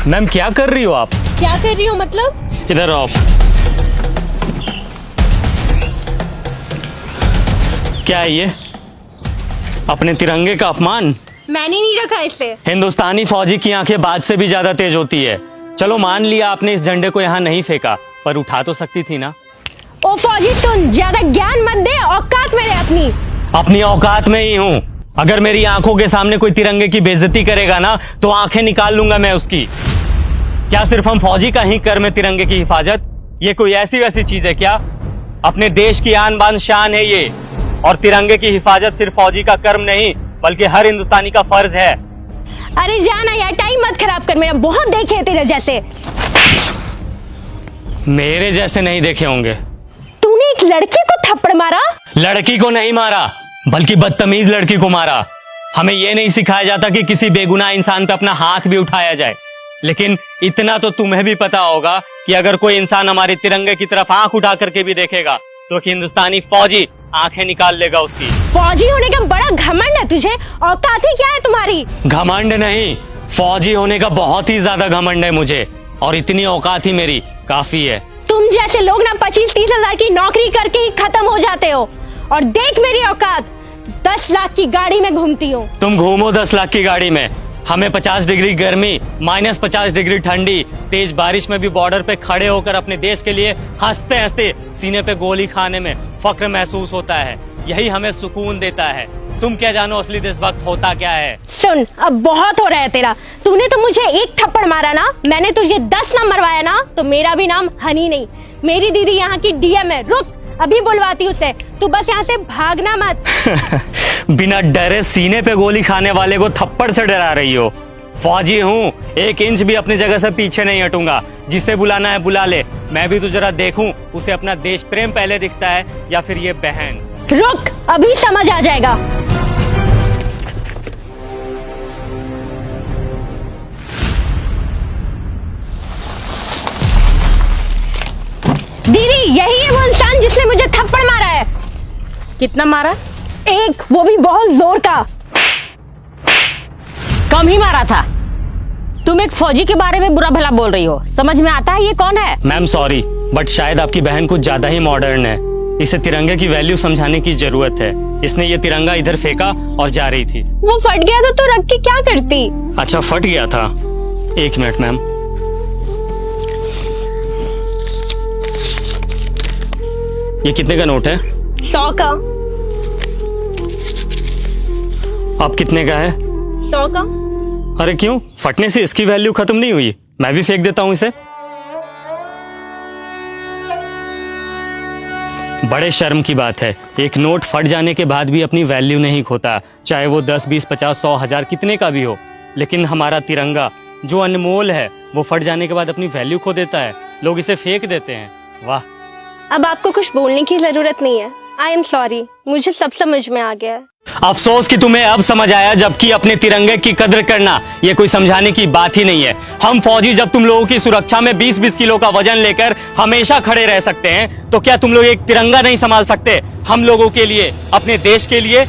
Ma'am क्या कर रही हो आप? क्या कर रही हो मतलब? इधर आओ। क्या है ये? अपने तिरंगे का अपमान। मैंने नहीं रखा इसे। हिंदुस्तानी फौजी की आंखें बाज से भी ज्यादा तेज होती है। चलो मान लिया आपने इस झंडे को यहाँ नहीं फेंका, पर उठा तो सकती थी ना। ओ फौजी तुम ज्यादा ज्ञान मत दे, औकात में रहे अपनी औकात में ही हूँ। अगर मेरी आंखों के सामने कोई तिरंगे की बेइज्जती करेगा ना तो आंखें निकाल लूंगा मैं उसकी। क्या सिर्फ हम फौजी का ही कर्म है तिरंगे की हिफाजत? ये कोई ऐसी वैसी चीज है क्या? अपने देश की आन बान शान है ये, और तिरंगे की हिफाजत सिर्फ फौजी का कर्म नहीं बल्कि हर हिंदुस्तानी का फर्ज है। अरे जाना यार, टाइम मत खराब कर मेरा, बहुत देखे तेरे जैसे। मेरे जैसे नहीं देखे होंगे। तूने एक लड़की को थप्पड़ मारा? लड़की को नहीं मारा बल्कि बदतमीज लड़की को मारा। हमें यह नहीं सिखाया जाता कि किसी बेगुनाह इंसान पे अपना हाथ भी उठाया जाए, लेकिन इतना तो तुम्हें भी पता होगा कि अगर कोई इंसान हमारे तिरंगे की तरफ आंख उठा करके भी देखेगा तो हिंदुस्तानी फौजी आंखें निकाल लेगा उसकी। फौजी होने का बड़ा घमंड है तुझे, औकात ही क्या है तुम्हारी? घमंड नहीं, फौजी होने का बहुत ही ज्यादा घमंड है मुझे, और इतनी औकात ही मेरी काफी है। तुम जैसे लोग ना 25-30 हजार की नौकरी करके ही खत्म हो जाते हो, और देख मेरी औकात, 10 लाख की गाड़ी में घूमती हूँ। तुम घूमो 10 लाख की गाड़ी में, हमें 50 डिग्री गर्मी, -50 डिग्री ठंडी, तेज बारिश में भी बॉर्डर पे खड़े होकर अपने देश के लिए हंसते हंसते सीने पे गोली खाने में फक्र महसूस होता है। यही हमें सुकून देता है। तुम क्या जानो असली देशभक्त होता क्या है? सुन, अब बहुत हो रहा है तेरा। तूने तो मुझे एक थप्पड़ मारा ना, मैंने तुझे 10 ना मरवाया ना तो मेरा भी नाम हनी नहीं। मेरी दीदी यहाँ की डीएम है, रुक अभी बुलवाती उसे। तू बस यहाँ से भागना मत। बिना डरे सीने पे गोली खाने वाले को थप्पड़ से डरा रही हो? फौजी हूँ, 1 इंच भी अपनी जगह से पीछे नहीं हटूंगा। जिसे बुलाना है बुला ले, मैं भी तो जरा देखूं उसे अपना देश प्रेम पहले दिखता है या फिर ये बहन। रुक, अभी समझ आ जाएगा। दीदी, यही है वो इंसान जिसने मुझे थप्पड़ मारा है। कितना मारा? एक, वो भी बहुत जोर का। कम ही मारा था। तुम एक फौजी के बारे में बुरा भला बोल रही हो, समझ में आता है ये कौन है? मैम सॉरी, बट शायद आपकी बहन कुछ ज्यादा ही मॉडर्न है। इसे तिरंगे की वैल्यू समझाने की जरूरत है। इसने ये तिरंगा इधर फेंका और जा रही थी। वो फट गया तो तू रख के क्या करती? अच्छा फट गया था, 1 मिनट मैम। ये कितने का नोट है? 100 का। अब कितने का है? 100 का। अरे क्यों, फटने से इसकी वैल्यू खत्म नहीं हुई? मैं भी फेंक देता हूँ इसे। बड़े शर्म की बात है, एक नोट फट जाने के बाद भी अपनी वैल्यू नहीं खोता, चाहे वो 10, 20, 50, 100, 1000 कितने का भी हो। लेकिन हमारा तिरंगा जो अनमोल है वो फट जाने के बाद अपनी वैल्यू खो देता है। लोग इसे फेंक देते हैं। वाह। अब आपको कुछ बोलने की जरूरत नहीं है। आई एम सॉरी, मुझे सब समझ में आ गया है। अफसोस कि तुम्हें अब समझ आया, जबकि अपने तिरंगे की कद्र करना ये कोई समझाने की बात ही नहीं है। हम फौजी जब तुम लोगों की सुरक्षा में 20-20 किलो का वजन लेकर हमेशा खड़े रह सकते हैं, तो क्या तुम लोग एक तिरंगा नहीं संभाल सकते हम लोगों के लिए, अपने देश के लिए?